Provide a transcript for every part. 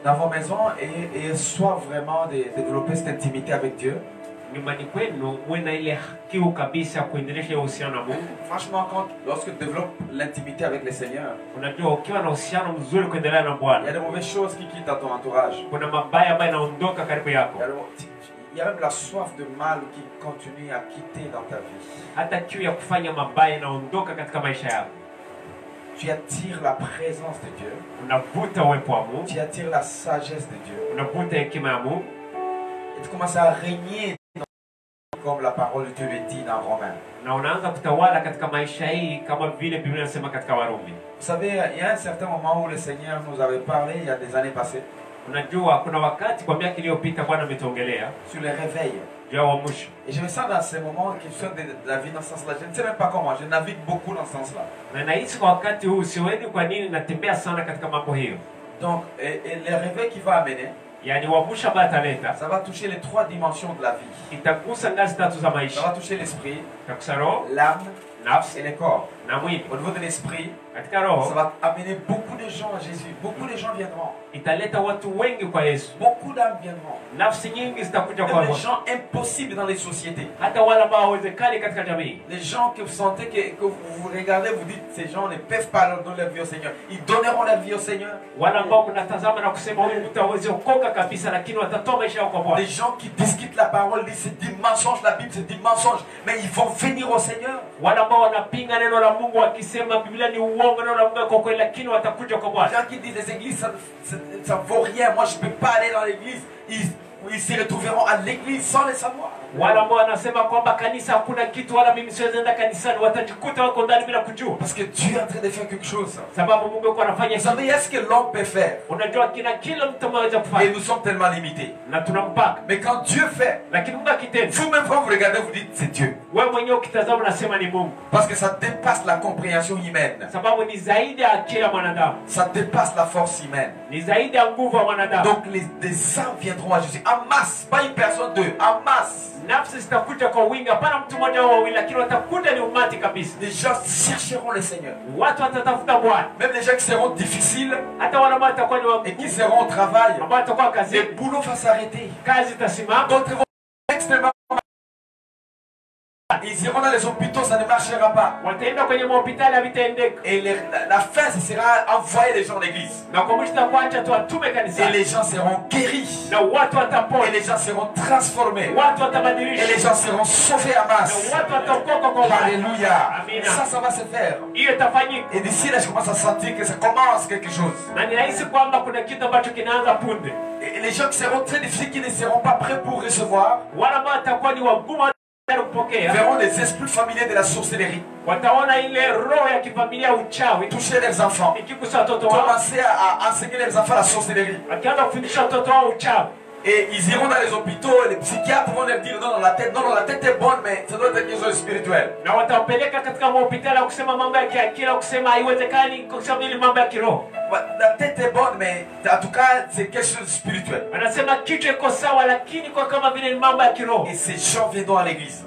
dans vos maisons et soit vraiment de développer cette intimité avec Dieu. Franchement, lorsque tu développes l'intimité avec le Seigneur, il y a de mauvaises choses qui quittent dans ton entourage. Il y a même la soif de mal qui continue à quitter dans ta vie. Tu attires la présence de Dieu. Tu attires la sagesse de Dieu. Et tu commences à régner comme la parole de Dieu le dit dans Romains. Vous savez, il y a un certain moment où le Seigneur nous avait parlé, il y a des années passées, sur le réveil. Et je me sens dans ces moments qui sont de la vie dans ce sens-là. Je ne sais même pas comment, je navigue beaucoup dans ce sens-là. Donc, et le réveil qui va amener, ça va toucher les 3 dimensions de la vie. Ça va toucher l'esprit, l'âme et le corps. Au niveau de l'esprit, ça va amener beaucoup de gens à Jésus. Beaucoup de gens viendront. Beaucoup d'âmes viendront. Même les gens impossibles dans les sociétés. Les gens que vous sentez que vous regardez, vous dites, ces gens ne peuvent pas donner leur vie au Seigneur. Ils donneront leur vie au Seigneur. Les gens qui discutent la parole disent c'est du mensonge, la Bible c'est du mensonge, mais ils vont venir au Seigneur. Les gens qui disent les églises ça vaut rien, moi je ne peux pas aller dans l'église, ils se retrouveront à l'église sans le savoir. Parce que Dieu est en train de faire quelque chose. Vous savez, est-ce que l'homme peut faire? Et nous sommes tellement limités. Mais quand Dieu fait, vous-même quand vous regardez, vous dites c'est Dieu. Parce que ça dépasse la compréhension humaine. Ça dépasse la force humaine. Donc des âmes viendront à Jésus en masse, pas une personne, 2, en masse. Les gens chercheront le Seigneur. Même les gens qui seront difficiles et qui seront au travail, le boulot va s'arrêter. D'autres vont extrêmement. Ils iront dans les hôpitaux, ça ne marchera pas. Et la fin, ce sera envoyer les gens à l'église. Et les gens seront guéris. Et les gens seront transformés. Et les gens seront sauvés à masse. Alléluia. Ça va se faire. Et d'ici là, je commence à sentir que ça commence quelque chose. Et les gens qui seront très difficiles, qui ne seront pas prêts pour recevoir, verront les esprits familiers de la sorcellerie toucher les enfants, commencer à enseigner les enfants la sorcellerie. Et ils iront dans les hôpitaux et les psychiatres vont leur dire non, la tête est bonne, mais ça doit être quelque chose de spirituel. La tête est bonne, mais en tout cas, c'est quelque chose de spirituel. Et ces gens viendront à l'église.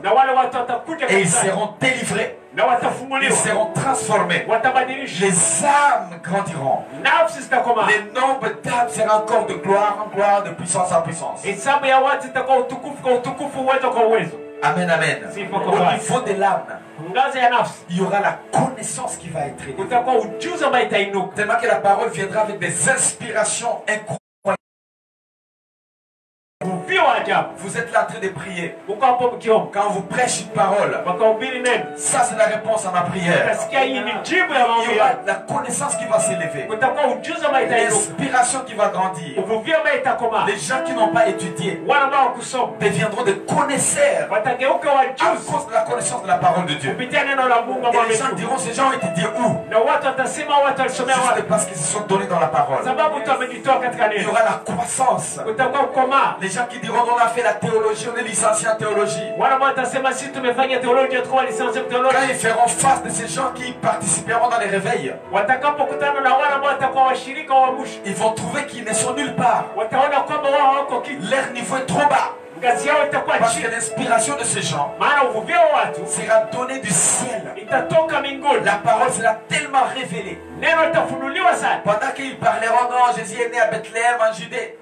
Et ils seront délivrés. Ils seront transformés. Les âmes grandiront. Les nombres d'âmes seront encore de gloire en gloire, de puissance en puissance. Amen, amen. Au niveau de l'âme, il y aura la connaissance qui va être élevée. Tellement que la parole viendra avec des inspirations incroyables. Vous êtes là en train de prier. Quand on vous prêche une parole, ça c'est la réponse à ma prière. Il y aura la connaissance qui va s'élever, l'inspiration qui va grandir. Les gens qui n'ont pas étudié deviendront des connaisseurs à cause de la connaissance de la parole de Dieu. Et les gens diront, ces gens ont étudié où? Juste parce qu'ils se sont donnés dans la parole. Il y aura la croissance. Les gens qui diront, on a fait la théologie, on est licencié en théologie. Quand ils feront face de ces gens qui participeront dans les réveils, ils vont trouver qu'ils ne sont nulle part. Leur niveau est trop bas. Parce que l'inspiration de ces gens sera donnée du ciel. La parole sera tellement révélée. Pendant qu'ils parleront, non, Jésus est né à Bethléem en Judée.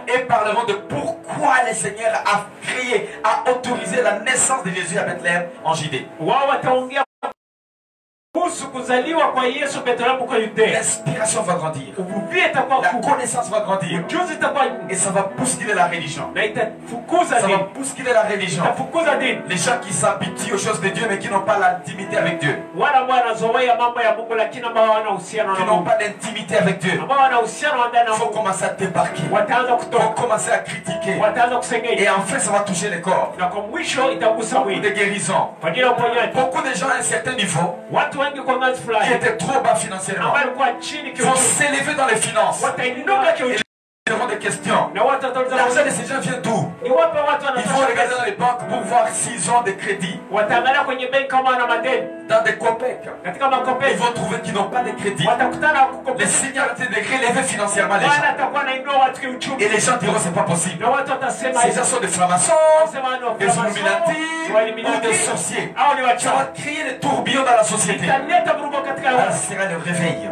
Et parleront de pourquoi le Seigneur a créé, a autorisé la naissance de Jésus à Bethléem en Judée. L'inspiration va grandir. La connaissance va grandir. Et ça va bousculer la religion. Ça va bousculer la religion. Les gens qui s'habituent aux choses de Dieu mais qui n'ont pas l'intimité avec Dieu. Qui n'ont pas d'intimité avec Dieu. Il faut commencer à débarquer. Il faut commencer à critiquer. Et enfin ça va toucher les corps. Beaucoup de guérisons. Beaucoup de gens à un certain niveau qui étaient trop bas financièrement vont s'élever dans les finances. Ils auront des questions. L'argent de ces gens vient d'où? Il faut regarder dans les banques pour voir s'ils ont des crédits. Dans des COPEC, ils vont trouver qu'ils n'ont pas de crédits. Le Seigneur a été de relever financièrement les gens. Et les gens diront c'est pas possible. Ces gens sont des francs-maçons, des Illuminati ou des sorciers. Ça va créer des tourbillons dans la société. Alors, ce sera le réveil.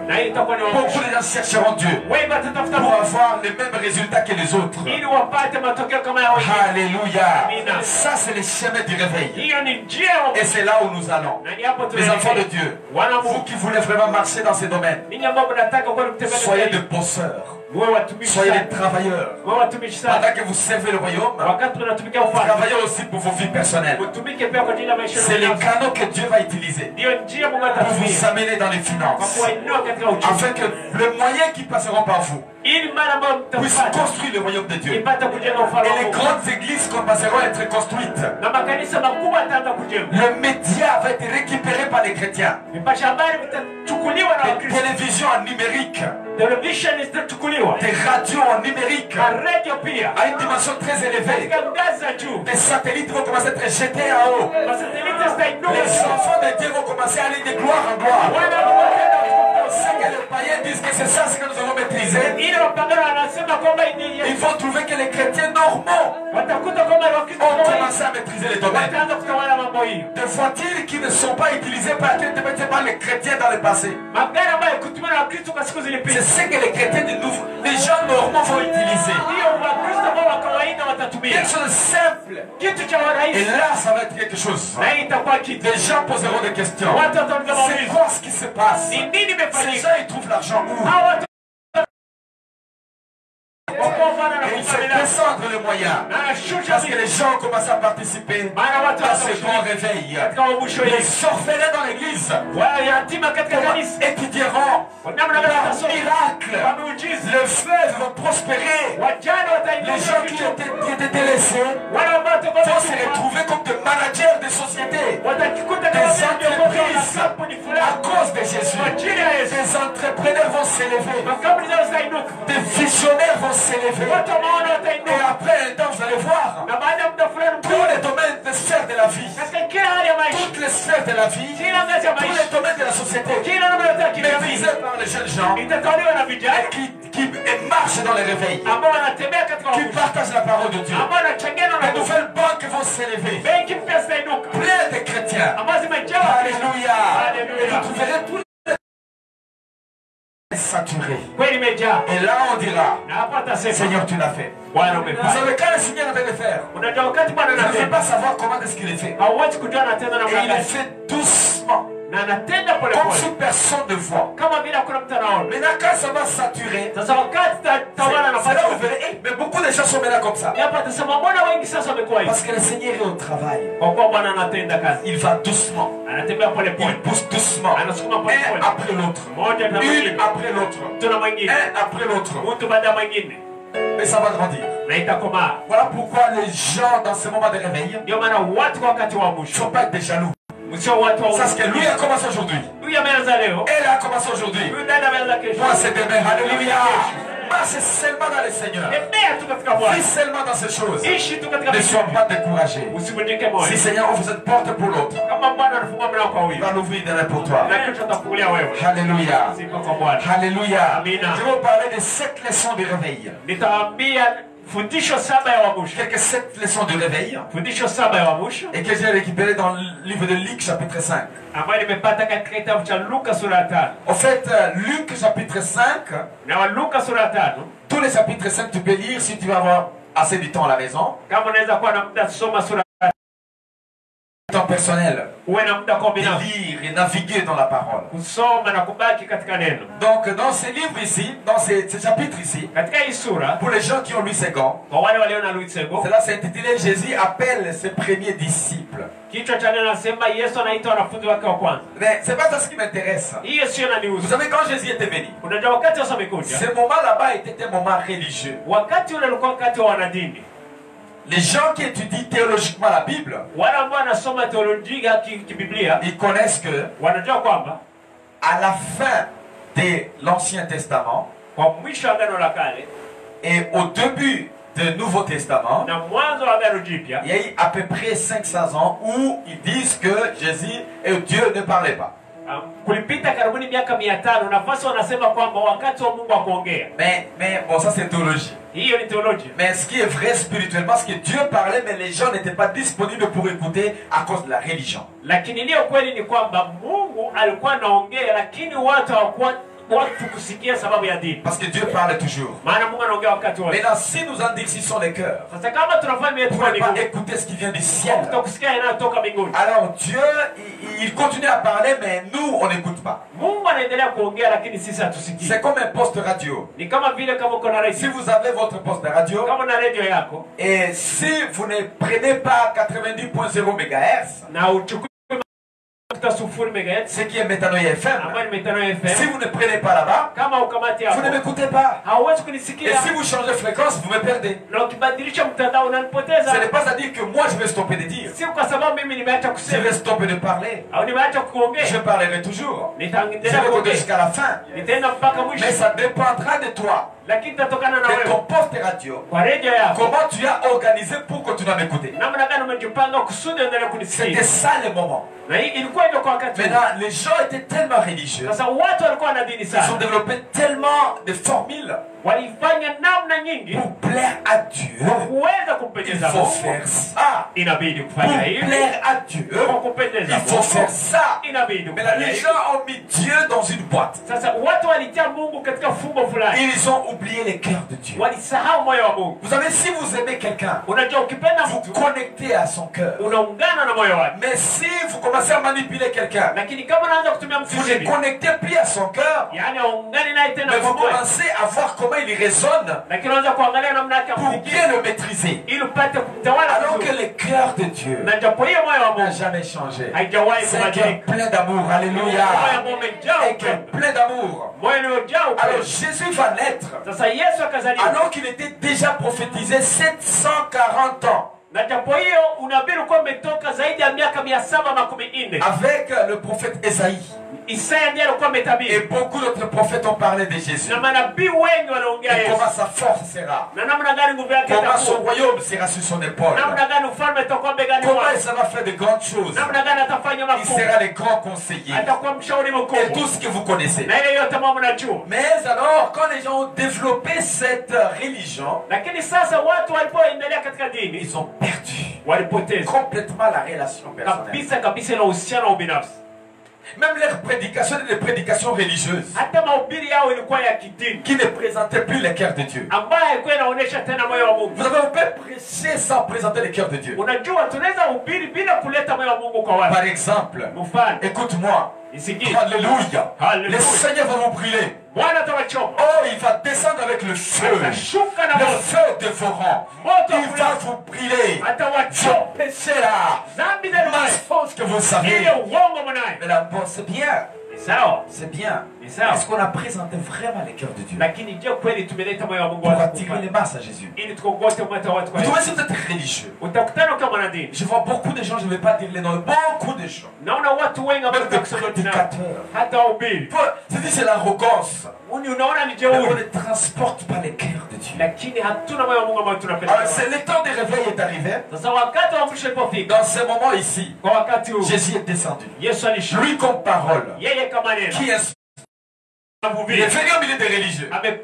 Beaucoup de gens chercheront Dieu pour avoir les mêmes résultats que les autres. Alléluia. Ça c'est le chemin du réveil. Et c'est là où nous allons. Les enfants de Dieu, vous qui voulez vraiment marcher dans ces domaines, soyez des bosseurs. Soyez des travailleurs. Pendant que vous servez le royaume, travaillez aussi pour vos vies personnelles. C'est le canot que Dieu va utiliser pour vous amener dans les finances, afin que les moyens qui passeront par vous puissent construire le royaume de Dieu. Et les grandes églises commenceront à être construites. Le média va être récupéré par les chrétiens. Les télévisions en numérique, des radios en numérique à une dimension très élevée. Des satellites vont commencer à être jetés en haut. Les enfants de Dieu vont commencer à aller de gloire en gloire. C'est que les païens disent que c'est ça ce que nous avons maîtrisé. Ils vont trouver que les chrétiens normaux ont commencé à maîtriser les domaines. Des voitures qui ne sont pas utilisées par les chrétiens dans le passé. C'est ce que les chrétiens de nouveau, les gens normaux vont utiliser. Quelque chose de simple. Et là, ça va être quelque chose. Les gens poseront des questions. C'est quoi ce qui se passe? Ces gens, ils trouvent l'argent où? Et il fait descendre les moyens. Parce que les gens commencent à participer à ce grand réveil. Les orphelins dans l'église étudieront par miracle. Les fleuves vont prospérer. Les gens qui étaient délaissés vont se retrouver comme des managers de sociétés, des entreprises à cause de Jésus. Des entrepreneurs vont s'élever. Des visionnaires vont s'élever. Et après un temps, vous allez voir tous les domaines des sphères de la vie, toutes les sphères de la vie, tous les domaines de la société, maîtrisés par les jeunes gens qui marchent dans les réveils, qui partagent la parole de Dieu. Les nouvelles banques vont s'élever, plein de chrétiens. Alléluia. Et vous trouverez tous saturé. Et là on dira, Seigneur, tu l'as fait. Vous savez quand le Seigneur est en train de faire, vous ne pouvez pas savoir comment est-ce qu'il est fait. Et il est fait doucement, comme si personne ne voit. Maintenant quand ça va saturer, c'est là où vous verrez, mais beaucoup de gens sont maintenant comme ça. Parce que le Seigneur est au travail. Il va doucement. Il pousse doucement. Un après l'autre. Une après l'autre. Un après l'autre. Et ça va grandir. Voilà pourquoi les gens dans ce moment de réveil ne faut pas être des jaloux. Parce que lui a commencé aujourd'hui. Elle a commencé aujourd'hui. Moi c'est demain. Alléluia. Marche seulement dans le Seigneur. Vis seulement dans ces choses. Ne sois pas découragé. Si Seigneur ouvre cette porte pour l'autre, il va l'ouvrir demain pour toi. Alléluia. Alléluia. Je vais vous parler de 7 leçons de réveil. Quelques 7 leçons de réveil. Et que j'ai récupéré dans le livre de Luc chapitre 5. En fait, Luc chapitre 5, tous les chapitres 5 tu peux lire si tu vas avoir assez de temps à la maison. Temps personnel. De lire et naviguer dans la parole. Donc dans ces livres ici, dans ces chapitres ici, pour les gens qui ont lu second, cela s'est intitulé Jésus appelle ses premiers disciples. Mais c'est pas ça ce qui m'intéresse. Vous savez, quand Jésus était venu, ce moment là-bas était un moment religieux. Les gens qui étudient théologiquement la Bible, ils connaissent que à la fin de l'Ancien Testament et au début du Nouveau Testament, il y a eu à peu près 500 ans où ils disent que Jésus et Dieu ne parlaient pas. Mais bon, ça c'est théologie. Mais ce qui est vrai spirituellement, c'est que Dieu parlait, mais les gens n'étaient pas disponibles pour écouter à cause de la religion. Parce que Dieu parle toujours. Maintenant, si nous endurcissons les cœurs pour ne pas écouter ce qui vient du ciel, alors Dieu, il continue à parler, mais nous, on n'écoute pas. C'est comme un poste radio. Si vous avez votre poste de radio, et si vous ne prenez pas 90.0 MHz, ce qui est Métanoïa FM, si vous ne prenez pas là-bas, vous ne m'écoutez pas. Et si vous changez de fréquence, vous me perdez. Ce n'est pas à dire que moi je vais stopper de dire. Je vais stopper de parler. Je parlerai toujours. Je vais continuer jusqu'à la fin. Mais ça dépendra de toi. De ton poste radio, comment tu as organisé pour continuer à m'écouter. C'était ça le moment. Maintenant, les gens étaient tellement religieux. Ils ont développé tellement de formules pour plaire à Dieu. Il faut faire ça. Pour plaire à Dieu, il faut faire ça. Mais là, les gens ont mis Dieu dans une boîte. Ils ont oublié les cœurs de Dieu. Vous savez, si vous aimez quelqu'un, vous connectez à son cœur. Mais si vous commencez à manipuler quelqu'un, vous ne connectez plus à son cœur, mais vous commencez à voir comment il résonne pour bien le maîtriser. Alors que le cœur de Dieu n'a jamais changé. C'est un cœur plein d'amour. Alléluia. Un cœur plein d'amour. Alors Jésus va naître alors qu'il était déjà prophétisé 740 ans. Avec le prophète Esaïe. Et beaucoup d'autres prophètes ont parlé de Jésus. Et comment sa force sera. Comment son royaume sera sur son épaule. Comment ça va faire de grandes choses. Il sera le grand conseiller. Et tout ce que vous connaissez. Mais alors, quand les gens ont développé cette religion, ils ont perdu complètement la relation personnelle. Même leurs prédications étaient des prédications religieuses qui ne présentaient plus le cœur de Dieu. Vous avez pu prêcher sans présenter le cœur de Dieu. Par exemple, écoute-moi. Alléluia. Le Seigneur va vous brûler. Oh, il va descendre avec le feu. Le feu dévorant. Il va vous brûler. Vos péchés là. Mensonges que vous savez. Mais la bonne, c'est bien. C'est bien. Est-ce qu'on a présenté vraiment le cœur de Dieu pour attirer les masses à Jésus? Vous trouvez si vous êtes religieux? Je vois beaucoup de gens, je ne vais pas dire les noms, beaucoup de gens. Même des prédicateurs. C'est l'arrogance. Mais on ne transporte pas le cœur de Dieu. Alors c'est le temps de réveil est arrivé. Dans ce moment ici, Jésus est descendu. Lui comme parole. Qui est Il est venu au milieu des religieux. Mais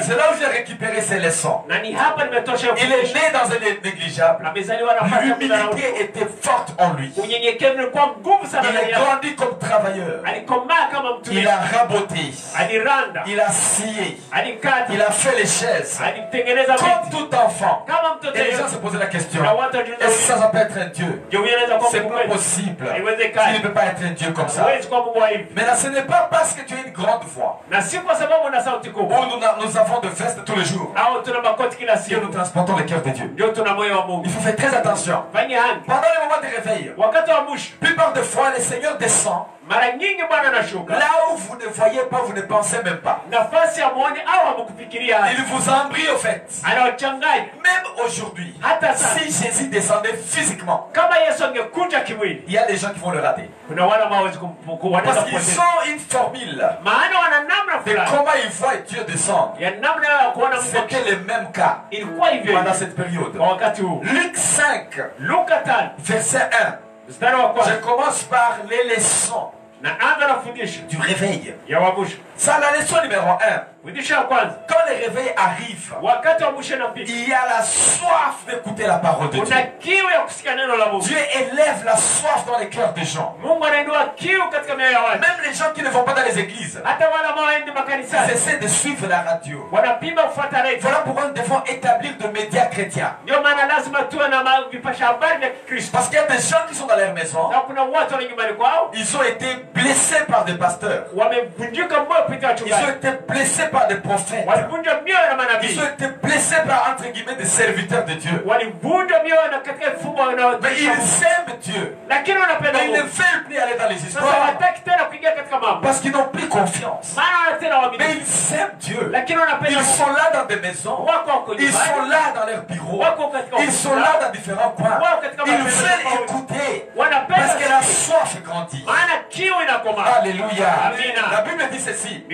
c'est là où j'ai récupéré ses leçons. Il est né dans un négligeable. L'humilité était forte en lui. Il a grandi comme travailleur. Il a raboté. Il a scié. Il a fait les chaises. Comme tout enfant. Et les gens se posaient la question, est-ce que ça peut être un Dieu? C'est pas possible. Il ne peut pas être un Dieu comme ça. Mais là, ce n'est pas parce que tu as une grande foi. Nous avons de vestes tous les jours que nous transportons le cœur de Dieu. Il faut faire très attention. Pendant les moments de réveil, plupart des fois, le Seigneur descend là où vous ne voyez pas, vous ne pensez même pas. Il vous embrouille au fait. Même aujourd'hui, si Jésus descendait physiquement, il y a des gens qui vont le rater. Parce qu'ils ont une formule de comment ils voient Dieu descendre. C'était le même cas pendant cette période. Luc 5, verset 1. Je commence par les leçons du réveil. C'est la leçon numéro 1. Quand le réveil arrive, il y a la soif d'écouter la parole de Dieu. Dieu élève la soif dans les cœurs des gens. Même les gens qui ne vont pas dans les églises, ils essaient de suivre la radio. Voilà pourquoi nous devons établir de médias chrétiens. Parce qu'il y a des gens qui sont dans leur maison, ils ont été blessés par des pasteurs. Ils ont été blessés par des prophètes. Ils ont été blessés par, entre guillemets, des serviteurs de Dieu. Mais ils aiment Dieu. Mais ils ne veulent plus aller dans les histoires parce qu'ils n'ont plus confiance. Mais ils aiment Dieu. Ils sont là dans des maisons. Ils sont là dans leurs bureaux. Ils sont là dans différents coins. Ils veulent écouter parce que la soif grandit. Alléluia. La Bible dit ceci.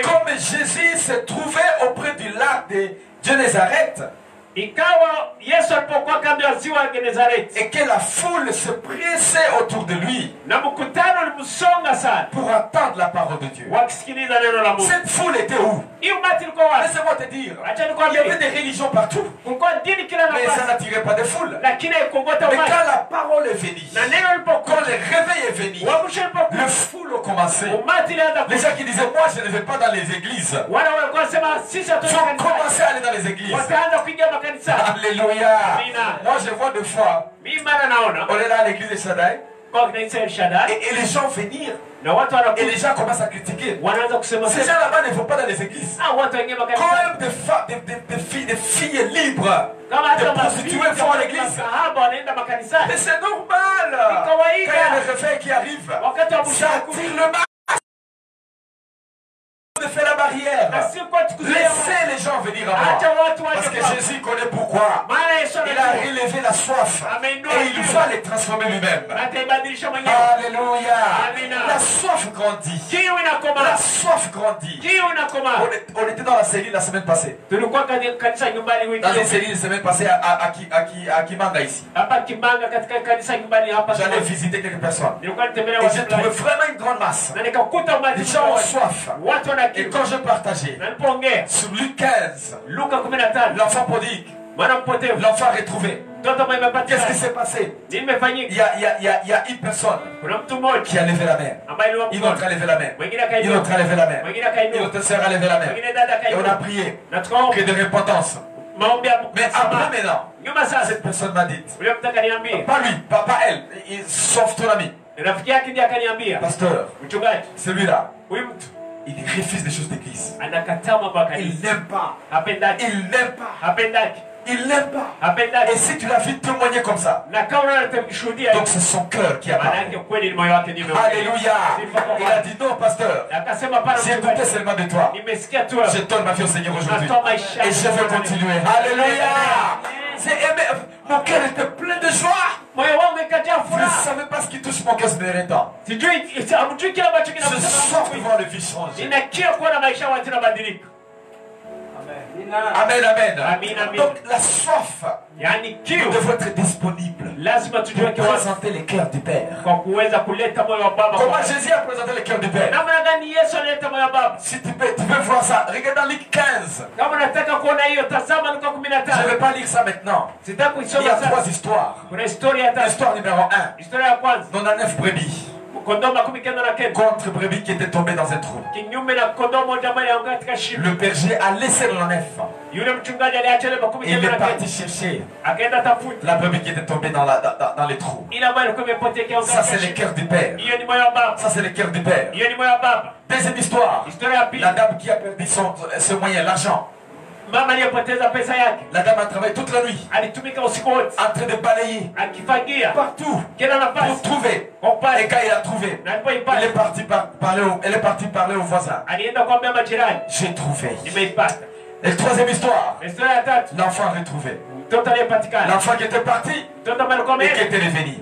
Comme Jésus se trouvait auprès du lac de Genezareth, et que la foule se pressait autour de lui pour attendre la parole de Dieu. Cette foule était où? Laissez-moi te dire, il y avait des religions partout, mais ça n'attirait pas de foule. Mais quand la parole est venue, quand le réveil est venu, le foule a commencé. Les gens qui disaient, moi je ne vais pas dans les églises, ils ont commencé à aller dans les églises. Alléluia. Moi je vois deux fois, on est là à l'église de Shaddai, et les gens venir, et les gens commencent à critiquer. Ces gens là-bas ne vont pas dans les églises. Quand même des filles libres, des prostituées vont à l'église. Mais c'est normal. Quand il y a des réveils qui arrivent, ça attire le mal. De faire la barrière. Laissez les gens venir à moi. Parce que Jésus connaît pourquoi. Il a relevé la soif. Et il va les transformer lui-même. Alléluia. La soif grandit. La soif grandit. On était dans la cellule la semaine passée. Dans une cellule la semaine passée à Kimanga ici. J'allais visiter quelques personnes. Et j'ai trouvé vraiment une grande masse. Les gens ont soif. Et quand je partageais sur Luc 15, l'enfant prodigue, l'enfant retrouvé, qu'est-ce qui s'est passé? Il y a une personne qui a levé la main. Une autre a levé la main. Une autre a levé la main. Une autre sœur a levé la main. Et on a prié. Prié de repentance. Mais après maintenant, cette personne m'a dit, pas lui, pas elle, sauf ton ami. Pasteur, celui-là, il refuse des choses d'église. Il n'aime pas. Il n'aime pas. Il n'aime pas. Et si tu l'as vu témoigner comme ça, donc c'est son cœur qui a parlé. Alléluia. Il a dit non, pasteur. J'ai écouté seulement de toi. Je donne ma vie au Seigneur aujourd'hui. Et je veux continuer. Alléluia. J'ai aimé. Mon cœur était plein de joie. Vous ne savez pas ce qui touche mon cœur ces derniers temps. Je soif de voir le vie changer. Amen, amen. Donc la soif, nous devons être disponibles pour présenter les cœurs du Père. Comment Jésus a présenté les cœurs du Père? Si tu peux voir ça, regarde dans Luc 15. Je ne vais pas lire ça maintenant. Il y a 3 histoires. L'histoire numéro 1. 99 brebis contre brebis qui était tombé dans un trou. Le berger a laissé le 9. Il est parti chercher la brebis qui était tombée dans les trous. Ça c'est le cœur du Père. Ça c'est le cœur du Père. Deuxième histoire. La dame qui a perdu ce moyen, l'argent. La dame a travaillé toute la nuit en train de balayer partout pour trouver. Et quand il a trouvé, elle est partie parler au voisin. J'ai trouvé. Et troisième histoire, l'enfant retrouvé. L'enfant qui était parti et qui était revenu.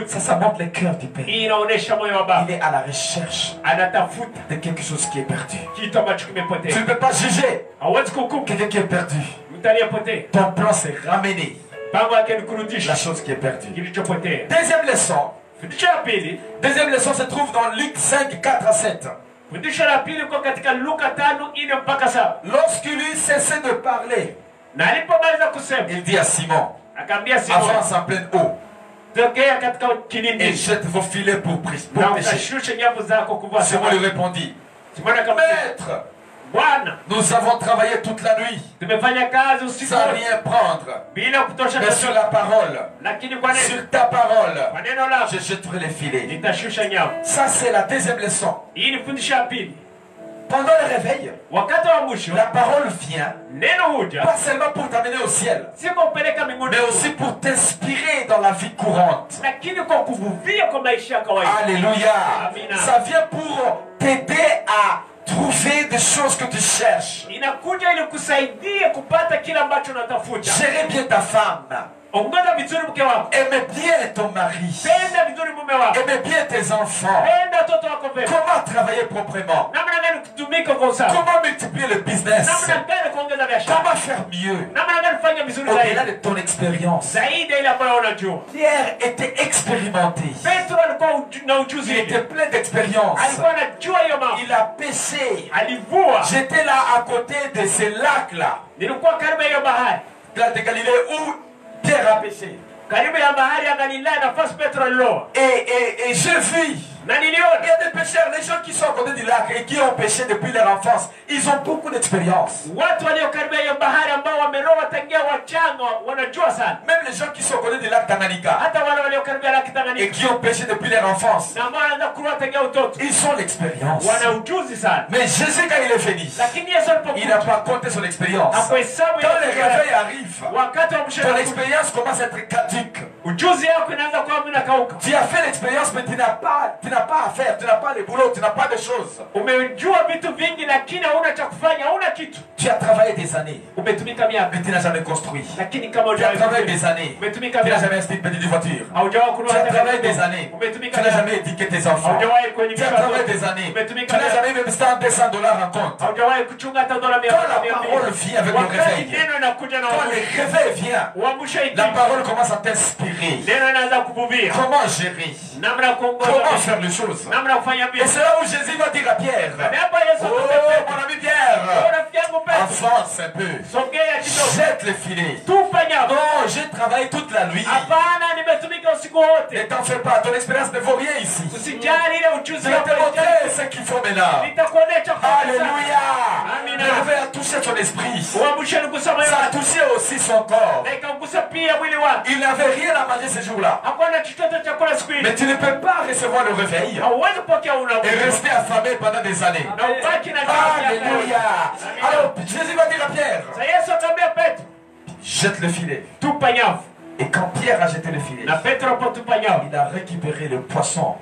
Ça montre le cœur du Père. Il est à la recherche de quelque chose qui est perdu. Tu ne peux pas juger quelqu'un qui est perdu. Ton plan c'est ramener la chose qui est perdue. Deuxième leçon se trouve dans Luc 5, 4 à 7. Lorsqu'il eut cessé de parler, il dit à Simon, avance en pleine eau et jette vos filets pour pêcher. Simon lui répondit, Maître, nous avons travaillé toute la nuit sans rien prendre, mais sur la parole, sur ta parole, je jetterai les filets. Ça c'est la deuxième leçon. Pendant le réveil, la parole vient, pas seulement pour t'amener au ciel, mais aussi pour t'inspirer dans la vie courante. Alléluia. Ça vient pour t'aider à trouver des choses que tu cherches. Gérer bien ta femme. Aimez bien ton mari. Aimez bien tes enfants. Comment travailler proprement? Comment multiplier le business? Comment faire mieux? Au-delà de ton expérience. Pierre était expérimenté. Il était plein d'expérience. Il a pêché. J'étais là à côté de ces lacs-là. Lac de Galilée où Pierre a pêché. Et je vis. Il y a des pêcheurs, les gens qui sont à côté du lac et qui ont pêché depuis leur enfance, ils ont beaucoup d'expérience. Même les gens qui sont à côté du lac Tanganyika et qui ont pêché depuis leur enfance, ils ont l'expérience. Mais Jésus, quand il est venu, il n'a pas compté son expérience. Quand le réveil arrive, ton expérience commence à être caduque. Tu as fait l'expérience, mais tu n'as pas à faire, tu n'as pas les boulots, tu n'as pas de choses. Tu as travaillé des années, mais tu n'as jamais construit. Tu as travaillé des années, tu n'as jamais acheté une petite voiture. Tu as travaillé des années, tu n'as jamais éduqué tes enfants. Tu as travaillé des années, tu n'as jamais même $100, $200 en compte. Quand la parole vient avec le réveil, quand le réveil vient, la parole commence à t'inspirer. Comment gérer? Comment faire les choses? Et c'est là où Jésus va dire à Pierre, oh mon ami Pierre, avance un peu, jette le filet. Non, j'ai travaillé toute la nuit. Ne t'en fais pas, ton expérience ne vaut rien ici. Je vais te montrer ce qu'il faut maintenant. Alléluia. Le réveil a touché son esprit. Ça a touché aussi son corps. Il n'avait rien à manger ce jour-là. Mais tu ne peux pas recevoir le réveil et rester affamé pendant des années. Alléluia. Alors Jésus va dire à Pierre, jette le filet. Et quand Pierre a jeté le filet, il a récupéré le poisson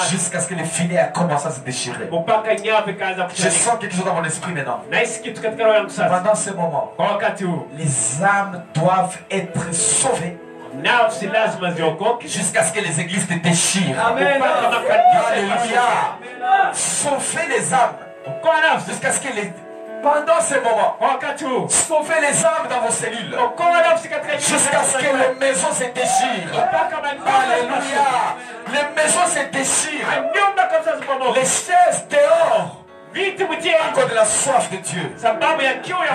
jusqu'à ce que le filet a commencé à se déchirer. Je sens quelque chose dans mon esprit maintenant. Pendant ce moment, les âmes doivent être sauvées jusqu'à ce que les églises te déchirent. Amen. Alléluia. Sauver les âmes jusqu'à ce que Pendant ces moments, sauvez les âmes dans vos cellules. Jusqu'à ce que les maisons se déchirent. Alléluia. Les maisons se déchirent. Les chaises dehors. À cause de la soif de Dieu.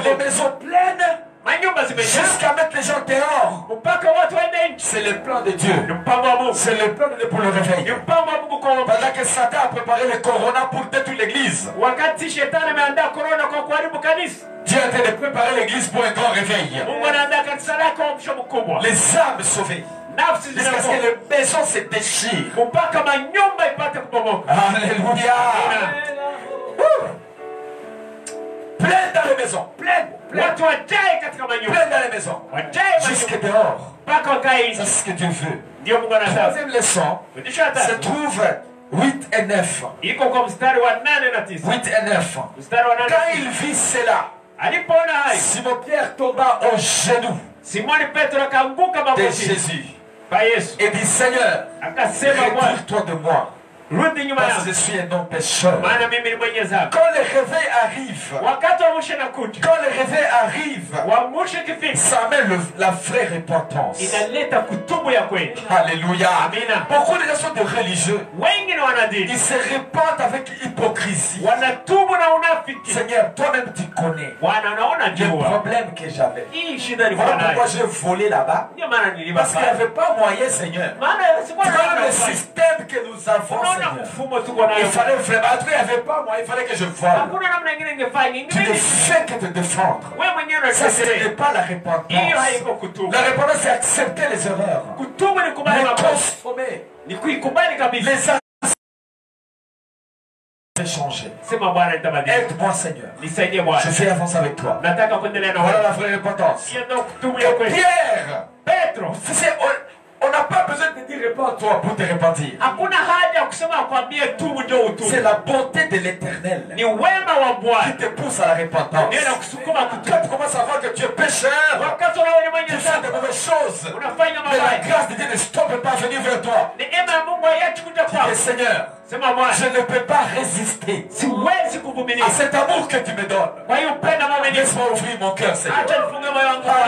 Les maisons pleines. Jusqu'à mettre les gens dehors. C'est le plan de Dieu. C'est le plan de Dieu pour le réveil. Pendant que Satan a préparé le corona pour détruire l'église, Dieu a été de préparer l'église pour un grand réveil. Les âmes sauvées. Jusqu'à ce que les maisons se déchirent. Alléluia. Plein dans les maisons. Plein dans les maisons. Jusque dehors. C'est ce que Dieu veut. Troisième leçon se trouve 8 et 9. 8 et 9. Quand il vit cela, Simon-Pierre tomba au genou de Jésus et dit: Seigneur, retire-toi de moi, parce que je suis un homme pécheur. Quand le réveil arrive, ça amène la vraie repentance. Alléluia. Beaucoup de gens sont des religieux. Ils se répandent avec hypocrisie. Seigneur, toi-même tu connais le problème que j'avais. Voilà pourquoi j'ai volé là-bas. Parce qu'il n'y avait pas moyen, Seigneur. Dans le système que nous avons, il fallait vraiment, il n'y avait pas moi, il fallait que je vole. Tu ne fais que te défendre. Ça, ce n'est pas la repentance. La repentance, c'est accepter les erreurs, les consommer, les changer. Aide-moi, Seigneur. Je vais avancer avec toi. Voilà la vraie repentance. Et Pierre, on n'a pas besoin de dire répands-toi pour te repentir. C'est la bonté de l'Éternel qui te pousse à la repentance. Quand tu commences à voir que tu es pécheur, tu fais de mauvaises choses, mais la grâce de Dieu ne stoppe pas à venir vers toi. Tu dis: Seigneur, je ne peux pas résister à cet amour que tu me donnes. Laisse-moi ouvrir mon cœur, Seigneur.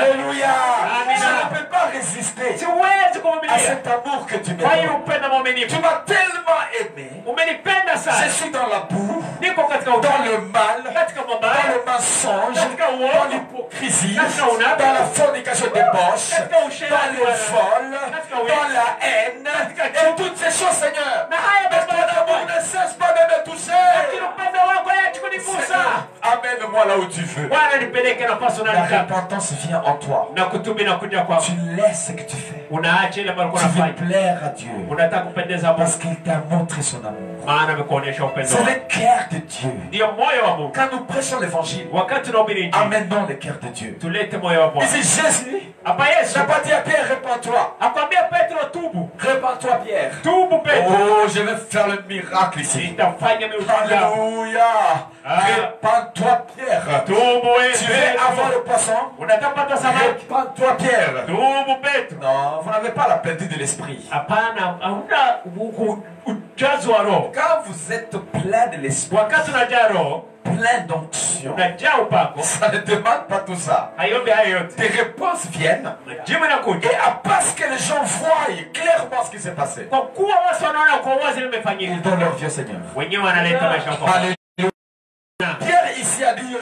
Alléluia. Je ne peux pas résister à cet amour que tu me donnes. Tu m'as tellement aimé. Je suis dans la boue, dans le mal, dans le mensonge, dans l'hypocrisie, dans la fornication débauche, dans le vol, dans la haine et toutes ces choses, Seigneur. Mais ton amour ne cesse pas de me toucher. Amène-moi là où tu veux. La repentance vient en toi. Tu laisses ce que tu fais. Tu veux plaire à Dieu parce qu'il t'a montré son amour. C'est le cœur de Dieu. Quand nous prêchons l'évangile, amenons le cœur de Dieu. Et c'est Jésus. J'ai pas dit à Pierre: répands-toi. Répands-toi, Pierre. Oh, je vais faire le miracle ici. Alléluia. Répands-toi, Pierre. Tu veux avoir le poisson? Répands-toi, Pierre. Non, vous n'avez pas la plénitude de l'esprit. Quand vous êtes plein de l'esprit, plein d'onction, ça ne demande pas tout ça. Des réponses viennent. Et parce que les gens voient clairement ce qui s'est passé, ils donnent leur vie au Seigneur. Alléluia. Pierre ici a dit: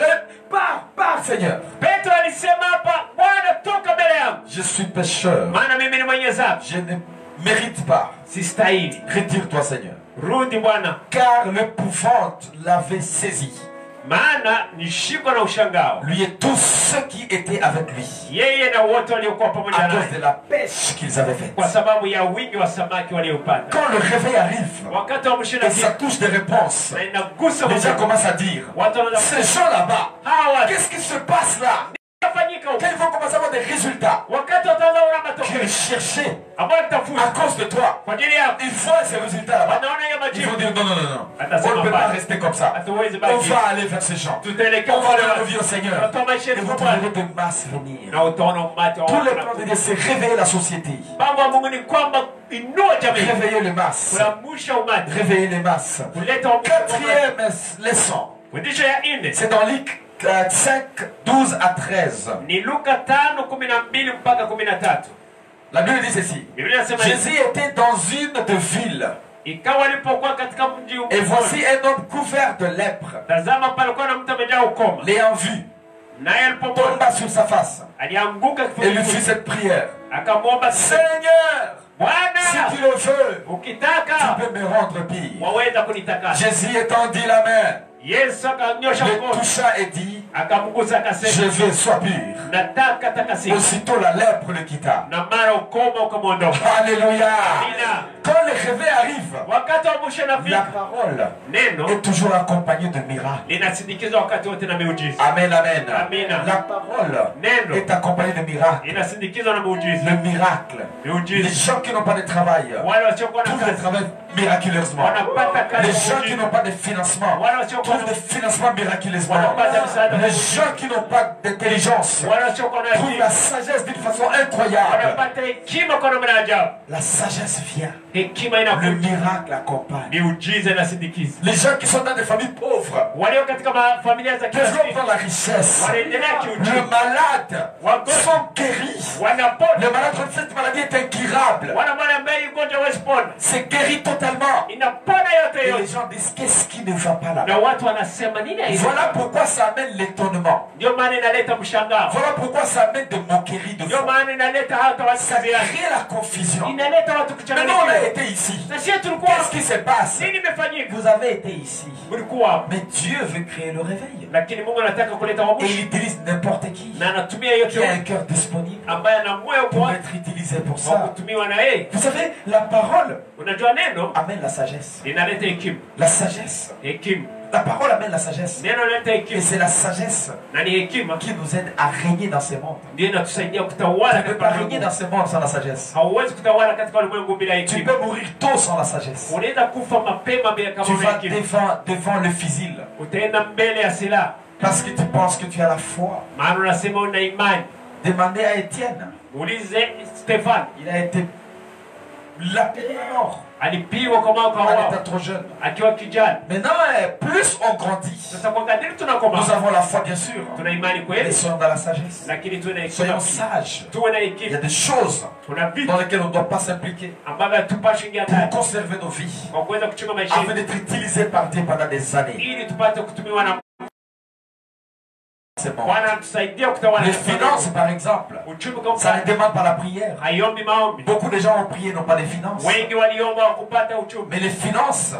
pars, Seigneur. Je suis pécheur. Je ne mérite pas. Retire-toi, Seigneur. Car l'épouvante l'avait saisi. Lui et tous ceux qui étaient avec lui, à cause de la pêche qu'ils avaient faite. Quand le réveil arrive et ça touche des réponses, les gens commencent à dire: ces gens là-bas, qu'est-ce qui se passe là? Quand ils vont commencer à avoir des résultats qu'ils cherchaient à cause de toi, ils voient ces résultats là-bas. Ils vont dire: non, on ne peut pas rester comme ça. On va aller vers ces gens. On va leur revivre au Seigneur. Et vous trouverez de masse venir. Tout le plan de Dieu, c'est réveiller la société. Réveiller les masses. Réveiller les masses. Quatrième leçon, c'est dans Luc 5, 12 à 13. Ni Luka 5:12 mpaka 13. La Bible dit ceci. Jésus était dans une de villes. Et voici un homme couvert de lèpre. L'ayant vu, tomba sur sa face et lui fit cette prière. Seigneur, si tu le veux, tu peux me rendre pire. Jésus étendit la main, le toucha et dit, je veux, sois pur. Aussitôt la lèpre le quitta. Alléluia. Quand le réveil arrive, la parole est toujours accompagnée de miracles. Amen, amen. La parole est accompagnée de miracles. Le miracle. Les gens qui n'ont pas de travail trouvent le travail miraculeusement. Les gens qui n'ont pas de financement trouvent le financement miraculeusement. Les gens qui n'ont pas d'intelligence trouvent la sagesse d'une façon incroyable. La sagesse vient. Le miracle accompagne. Les gens qui sont dans des familles pauvres développent dans la richesse. Le malade sont guéris. Le malade de cette maladie est incurable. C'est guéri totalement. Et les gens disent qu'est-ce qui ne va pas là? Voilà pourquoi ça amène l'étonnement. Voilà pourquoi ça amène de moqueries de foi. Ça crée la confusion. Maintenant on a été ici. Qu'est-ce qui se passe? Vous avez été ici. Mais Dieu veut créer le réveil. Et il utilise n'importe qui a un cœur disponible pour être utilisé pour ça. Vous savez, la parole amène la sagesse. La sagesse. La parole amène la sagesse. Et c'est la sagesse qui nous aide à régner dans ce monde. Tu ne peux pas régner dans ce monde sans la sagesse. Tu peux mourir tôt sans la sagesse. Tu vas devant le fusil parce que tu penses que tu as la foi. Demandez à Étienne. Il a été lapidé à mort. Elle était trop jeune. Maintenant, plus on grandit, nous avons la foi bien sûr, mais soyons dans la sagesse. Soyons sages. Il y a des choses dans lesquelles on ne doit pas s'impliquer pour conserver nos vies, afin d'être utilisés par Dieu pendant des années. Les finances, par exemple, ça ne demande pas la prière. Beaucoup de gens ont prié, n'ont pas de finances. Mais les finances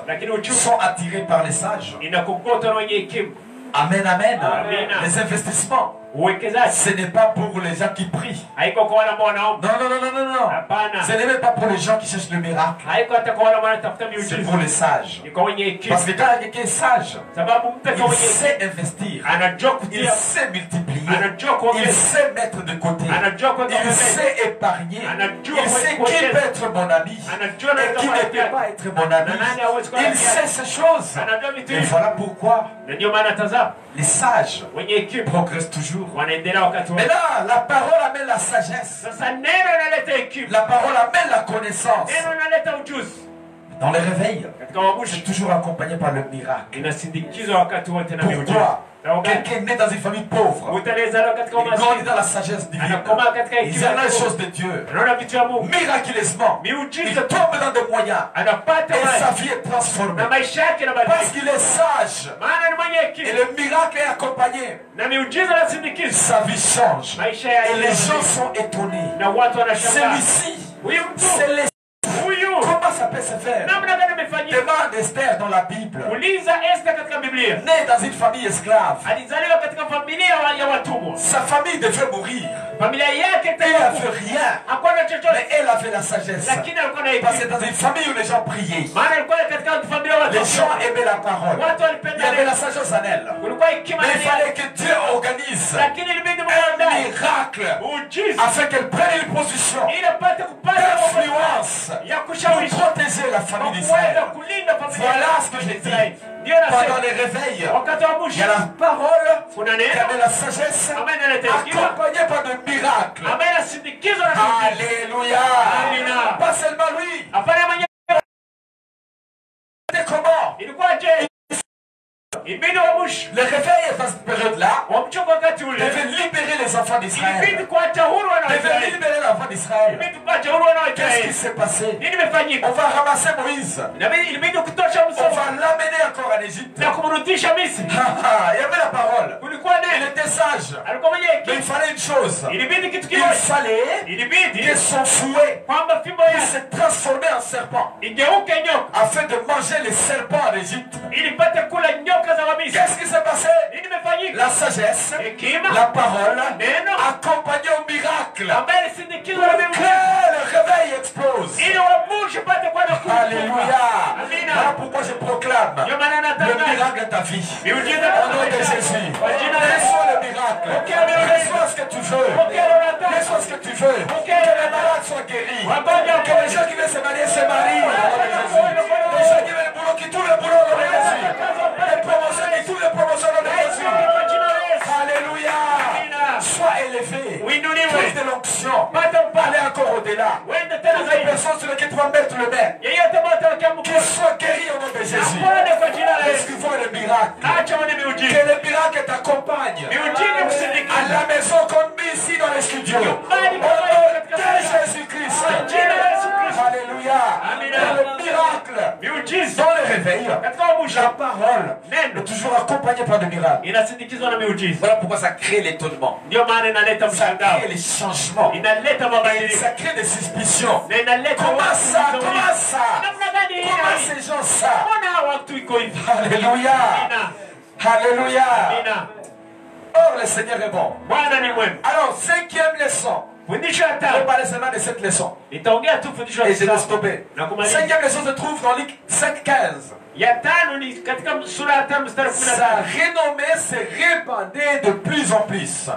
sont attirées par les sages. Amen, amen. Les investissements, ce n'est pas pour les gens qui prient. Non, non, non, non, non. Ce n'est même pas pour les gens qui cherchent le miracle. C'est pour les sages. Parce que quand quelqu'un est sage, il sait investir. Il sait multiplier. Il sait mettre de côté. Il sait épargner. Il sait qui peut être mon ami et qui ne peut pas être mon ami. Il sait ces choses. Et voilà pourquoi les sages progressent toujours. Mais là, la parole amène la sagesse. La parole amène la connaissance. Dans les réveils, c'est toujours accompagné par le miracle. Pourquoi? Quelqu'un né dans une famille pauvre, il grandit dans la sagesse divine, il a les choses de Dieu. Miraculeusement, il tombe dans des moyens et sa vie est transformée parce qu'il est sage et le miracle est accompagné. Sa vie change et les gens sont étonnés. Celui-ci, c'est les... Comment ça peut se faire? Demande Esther dans la Bible. Né dans une famille esclave. Sa famille devait mourir. Elle n'avait rien. Mais elle avait la sagesse. Parce que dans une famille où les gens priaient, les gens aimaient la parole. Il y avait la sagesse en elle. Mais il fallait que Dieu organise un miracle afin qu'elle prenne une position d'influence pour protéger la famille d'Israël. Voilà ce que j'ai dit. Pendant les réveils, il y a la parole qui amène la sagesse accompagnée par de miracles. Alléluia. Pas seulement lui. C'était comment? Le réveil à cette période-là devait libérer les enfants d'Israël. Devait libérer l'enfant d'Israël. Qu'est-ce qui s'est passé? On va ramasser Moïse. On va l'amener encore en Égypte. Il y avait la parole. Il était sage. Mais il fallait une chose. Il fallait que son fouet puisse se transformer en serpent. Afin de manger les serpents en Égypte. Qu'est-ce qui s'est passé? La sagesse, la parole, accompagnée au miracle. Pour que le réveil explose. Alléluia. Voilà pourquoi je proclame le miracle de ta vie. Au nom de Jésus. Reçois le miracle. Reçois ce que tu veux. Reçois ce que tu veux. Que les malades soient guéris. Que les gens qui veulent se marier se marient. Au nom de Jésus. Les gens qui veulent le boulot qui trouvent le boulot. Au nom de Jésus. Les promotions qui trouvent les promotions. Au nom de Jésus. Alléluia. Sois élevé. Prise de l'onction. Allez encore au-delà. Toutes les personnes sur lesquelles tu vas mettre le main. Qu'ils soient guéris au nom de Jésus. Est-ce qu'il faut le miracle? Que le miracle t'accompagne. À la maison comme ici dans les studios. Au nom de Jésus-Christ. Alléluia. Le miracle. Dans le réveil, la parole est toujours accompagnée par des miracles. Voilà pourquoi ça crée l'étonnement. Ça crée les changements. Ça crée des suspicions. Comment ça? Comment ça? Comment ces gens ça? Alléluia. Alléluia. Or le Seigneur est bon. Alors, 5e leçon. Je vais parler seulement de cette leçon. Et je vais stopper. 5e leçon se trouve dans Luc 5:15. Sa renommée se répandait de plus en plus.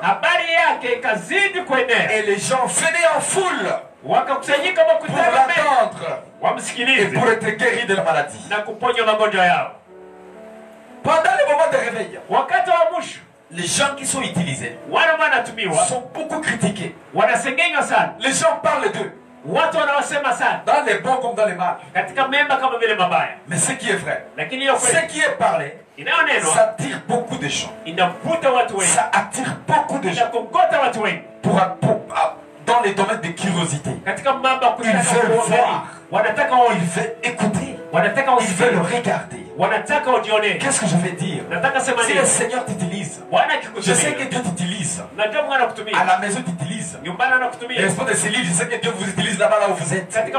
Et les gens venaient en foule pour l'attendre et pour être guéris de la maladie. Pendant le moment de réveil, les gens qui sont utilisés sont beaucoup critiqués. Les gens parlent d'eux. Dans les bons comme dans les mal. Mais ce qui est vrai, ce qui est parlé, ça attire beaucoup de gens. Ça attire beaucoup de gens dans les domaines de curiosité. Ils veulent voir, ils veulent écouter, ils veulent regarder. Qu'est-ce que je vais dire? Si le Seigneur t'utilise, je sais que Dieu t'utilise. À la maison t'utilise. Et l'espoir de ces livres, je sais que Dieu vous utilise là-bas, là où vous êtes. Une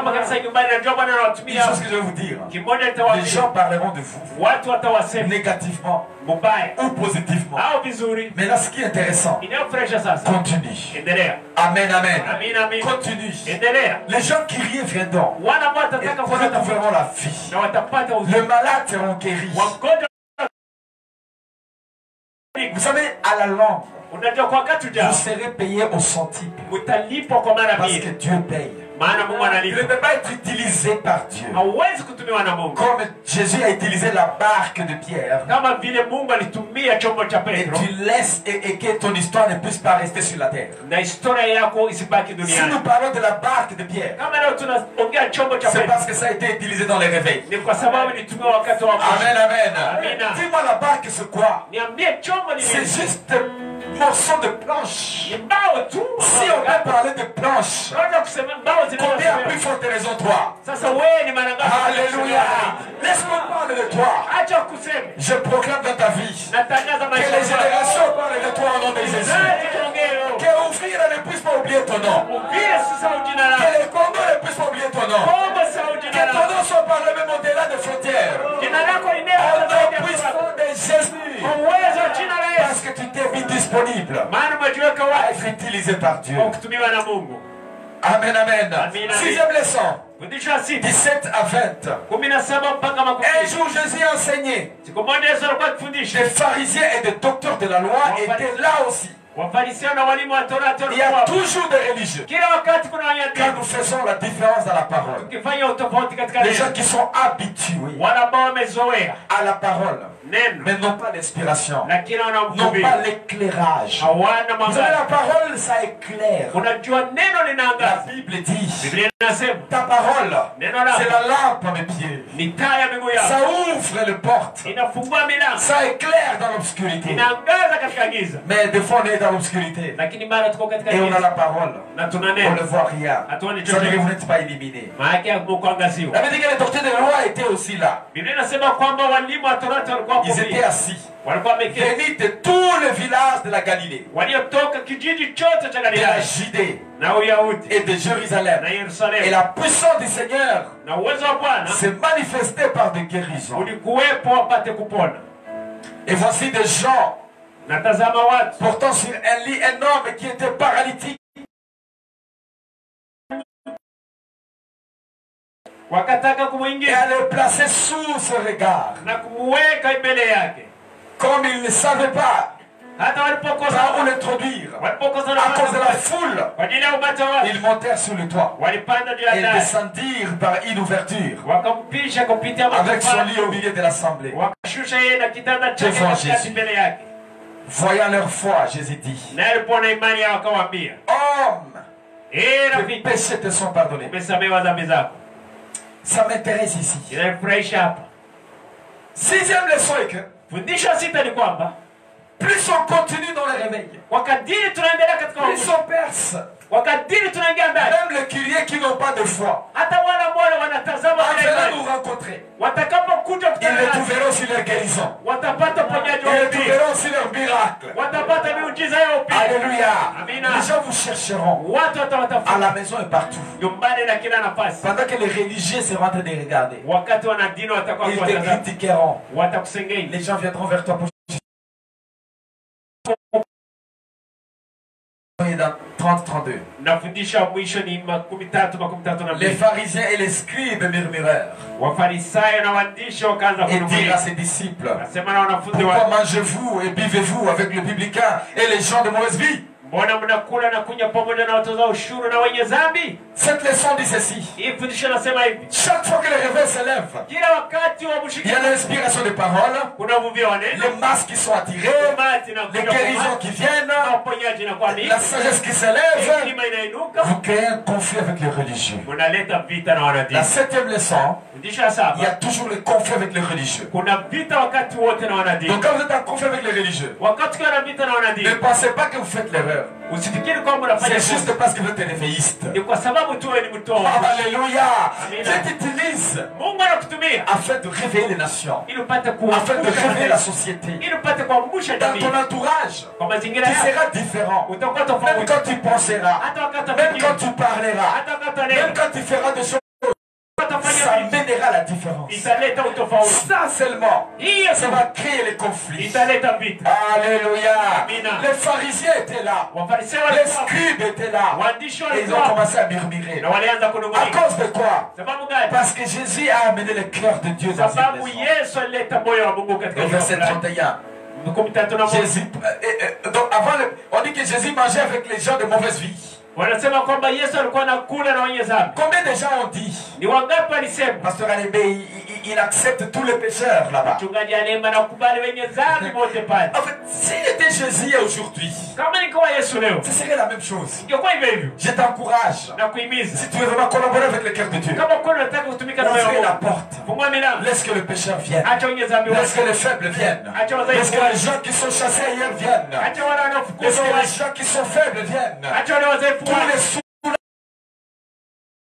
chose que je vais vous dire, les gens parleront de vous négativement ou positivement. Mais là, ce qui est intéressant, continue. Amen, amen. Continue. Les gens qui rient viendront et retrouveront la vie. Les malades seront guéris. Vous savez, à la langue, vous serez payé au centime. Parce que Dieu paye. Il ne peut pas être utilisé par Dieu. Comme Jésus a utilisé la barque de Pierre. Et tu laisses et que ton histoire ne puisse pas rester sur la terre. Si nous parlons de la barque de Pierre, c'est parce que ça a été utilisé dans les réveils. Amen, amen. Dis-moi, la barque c'est quoi? C'est juste un morceau de planche. Si on peut parler de planche, combien a plus forte raison toi? Alléluia. Laisse-moi parler de toi. Je proclame dans ta vie que les générations parlent de toi au nom de Jésus. Que Ophir ne puisse pas oublier ton nom. Que les Congo ne puissent pas oublier ton nom. Que ton nom soit parlé même au-delà des frontières. Au nom puissant de Jésus. Parce que tu t'es mis disponible à être utilisé par Dieu. Amen, amen. 6e leçon. 17 à 20. Un jour Jésus a enseigné. Des pharisiens et des docteurs de la loi étaient là aussi. Il y a toujours des religieux. Quand nous faisons la différence dans la parole, les gens qui sont habitués à la parole, mais n'ont pas l'inspiration, n'ont pas l'éclairage. Vous savez, la parole, ça éclaire. La Bible dit Ta parole, c'est la lampe à mes pieds. Ça ouvre les portes. Ça éclaire dans l'obscurité. Mais des fois on est dans l'obscurité. Et on a la parole. On ne voit rien. Ça veut dire que vous n'êtes pas éliminé. La Bible dit que les docteurs de la loi étaient aussi là. Ils étaient assis. Venus de tous les villages de la Galilée, de la Judée et de Jérusalem. Et la puissance du Seigneur s'est manifestée par des guérisons. Et voici des gens portant sur un lit un homme qui était paralytique. Et à le placer sous ce regard. Comme ils ne savaient pas par où l'introduire, à cause de la foule, ils montèrent sur le toit et descendirent par une ouverture avec son lit au milieu de l'assemblée. Devant Jésus. Voyant leur foi, Jésus dit: Homme, tes péchés te sont pardonnés. Ça m'intéresse ici. Sixième leçon est que plus on continue dans le réveil, plus on perce. Même les curieux qui n'ont pas de foi, en venant nous rencontrer, ils les trouveront sur leur guérison. Ils les trouveront sur leur miracle. Alléluia. Les gens vous chercheront à la maison et partout. Pendant que les religieux seront en train de regarder, ils te critiqueront. Les gens viendront vers toi pour dans 30-32. Les pharisiens et les scribes murmurèrent et dirent à ses disciples: Pourquoi mangez-vous et buvez-vous avec le publicain et les gens de mauvaise vie? Cette leçon dit ceci: chaque fois que le réveil s'élève, il y a l'inspiration des paroles, les masses qui sont attirées, les guérisons qui viennent, la sagesse qui s'élève. Vous créez un conflit avec les religieux. La septième leçon, il y a toujours le conflit avec les religieux. Donc quand vous êtes en conflit avec les religieux, ne pensez pas que vous faites l'erreur. C'est juste parce que vous êtes réveilliste. Alléluia. Dieu t'utilise afin de réveiller les nations, afin de réveiller la société. Dans ton entourage, tu seras différent. Même quand tu penseras, même quand tu parleras, même quand tu feras des choses, ça mènera la différence. Ça seulement, ça va créer les conflits. Alléluia. Les pharisiens étaient là, les scribes étaient là, et ils ont commencé à murmurer. À cause de quoi? Parce que Jésus a amené le cœur de Dieu dans une maison. Au verset 31. Jésus, donc avant, on dit que Jésus mangeait avec les gens de mauvaise vie. Combien de gens ont dit? Pasteur Alébé, il accepte tous les pécheurs là-bas. En fait, s'il était Jésus aujourd'hui, ce serait la même chose. Je t'encourage, si tu veux vraiment collaborer avec le cœur de Dieu, ouvrez la porte. Laisse que le pécheur vienne. Laisse que les faibles viennent. Laisse que les gens qui sont chassés ailleurs viennent. Laisse que les gens qui sont faibles viennent.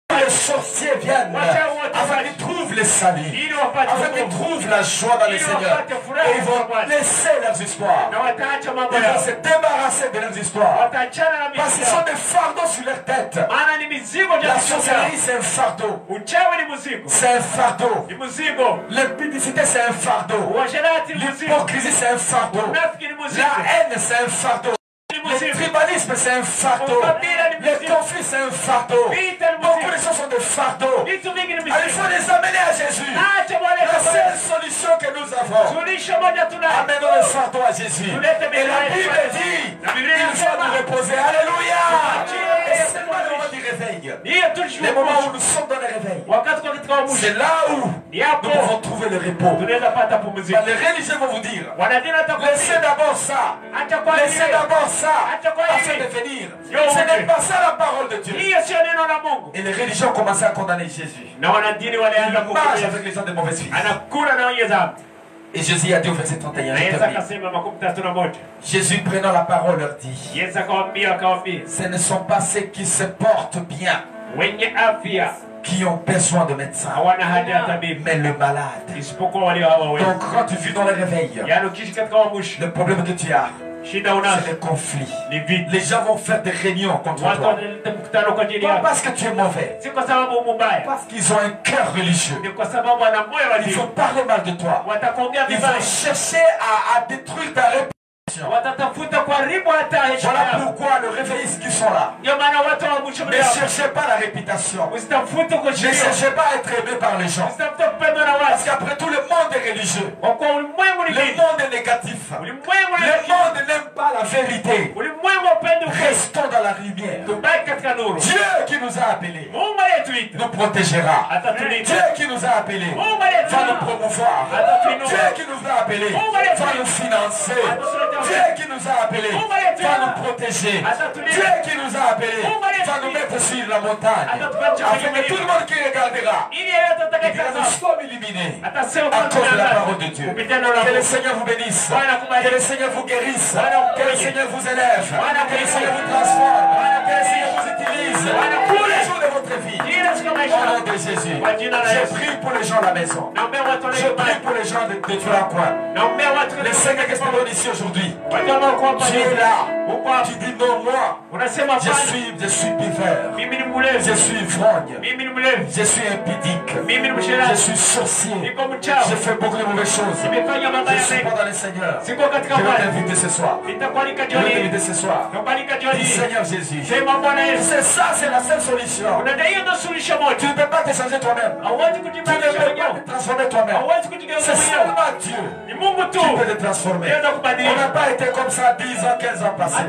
Tous les sorciers viennent afin qu'ils trouvent le salut, afin qu'ils trouvent la joie dans le Seigneur. Et ils vont laisser leurs histoires. Ils vont se débarrasser de leurs histoires. Parce qu'ils ont des fardeaux sur leur tête. La sorcellerie, c'est un fardeau. C'est un fardeau. L'impudicité, c'est un fardeau. L'hypocrisie, c'est un fardeau. La haine, c'est un fardeau. Le tribalisme, c'est un fardeau. Les conflits, c'est un fardeau. Beaucoup de choses sont des fardeaux. Il faut les amener à Jésus. La seule solution que nous avons, amenons le fardeau à Jésus. Et la Bible dit, il faut nous reposer. Alléluia. Et c'est seulement le moment du réveil. Les moments où nous sommes dans le réveil. C'est là où nous pouvons trouver le repos. Les religieux vont vous dire, laissez d'abord ça, laissez d'abord ça, afin de venir. Ce n'est pas ça la parole de Dieu. Et les religieux ont commencé à condamner Jésus. Il marche avec les gens de mauvaise vie. Et Jésus a dit au verset 31, Jésus prenant la parole leur dit, ce ne sont pas ceux qui se portent bien qui ont besoin de médecins, mais le malade. Donc quand tu vis dans le réveil, le problème que tu as, c'est le conflit. Les gens vont faire des réunions contre toi. Pas parce que tu es mauvais, parce qu'ils ont un cœur religieux. Ils vont parler mal de toi. Ils vont chercher à détruire ta réputation. Voilà pourquoi le réveilliste qui sont là, ne cherchez pas la réputation, ne cherchez pas à être aimé par les gens, parce qu'après tout le monde est religieux, le monde est négatif, le monde n'aime pas la vérité. Restons dans la lumière. Dieu qui nous a appelés nous protégera. Dieu qui nous a appelés va nous promouvoir. Dieu qui nous a appelés va nous financer. Dieu qui nous a appelés va nous protéger. Dieu qui nous a appelés va nous mettre sur la montagne. Afin que tout le monde qui regardera nous sommes illuminés à cause de la parole de Dieu. Que le Seigneur vous bénisse. Que le Seigneur vous guérisse. Que le Seigneur vous élève. Que le Seigneur vous transforme. Que le Seigneur vous utilise tous les jours de votre vie. Au nom de Jésus. Je prie pour les gens à la maison. Je prie pour les gens de Turakwa. Le Seigneur qui est ici aujourd'hui. Tu es là. Tu dis non, moi. Je suis buveur. Je suis ivrogne. Je suis impudique. Je suis sorcier. Je fais beaucoup de mauvaises choses. Je suis pas dans le Seigneur. Je vais t'inviter ce soir. Je vais t'inviter ce soir. Dis Seigneur Jésus. C'est ça, c'est la seule solution. Tu ne peux pas te changer toi-même. Tu ne peux pas te transformer toi-même. C'est seulement Dieu qui peut te transformer. On n'a pas été comme ça 10 ans, 15 ans passés.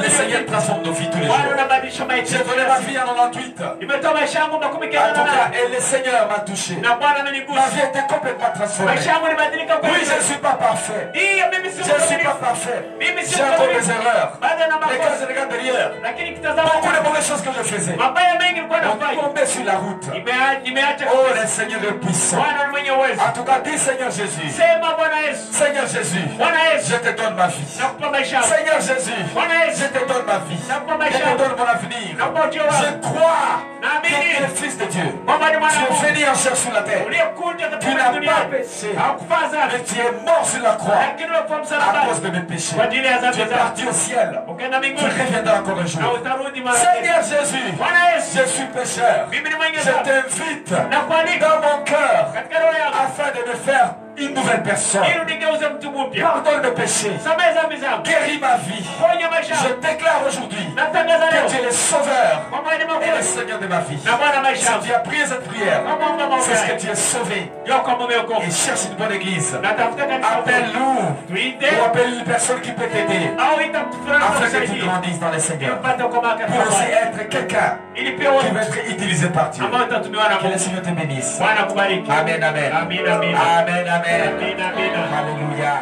Le Seigneur transforme nos vies tous les jours. J'ai donné ma vie en 98. En tout cas, et le Seigneur m'a touché. Ma vie était complètement transformée. Oui, je ne suis pas parfait. Je ne suis pas parfait. J'ai encore des erreurs. Les gars, je regarde derrière. Beaucoup de mauvaises choses que je faisais. On tombait sur la route. Oh, le Seigneur est puissant. En tout cas, dis Seigneur Jésus. Seigneur Jésus, je te donne ma vie. Seigneur Jésus, je te donne ma vie. Je te donne mon avenir. Je crois que tu es le Fils de Dieu. Tu es venu en chair sur la terre. Tu n'as pas péché, mais tu es mort sur la croix à cause de mes péchés. Tu es parti au ciel. Tu reviendras encore un jour. Seigneur Jésus, je suis pécheur. Je t'invite dans mon cœur afin de me faire une nouvelle personne. Pardonne mes péchés. Guéris ma vie. Je déclare aujourd'hui que tu es le sauveur et le Seigneur de ma vie. Si tu as prié cette prière, c'est ce que tu es sauvé. Et cherche une bonne église. Appelle-nous ou appelle une personne qui peut t'aider afin que tu grandisses dans le Seigneur. Pour aussi être quelqu'un qui va être utilisé par Dieu. Que le Seigneur te bénisse. Amen, amen. Amen, amen. Amen. Alléluia.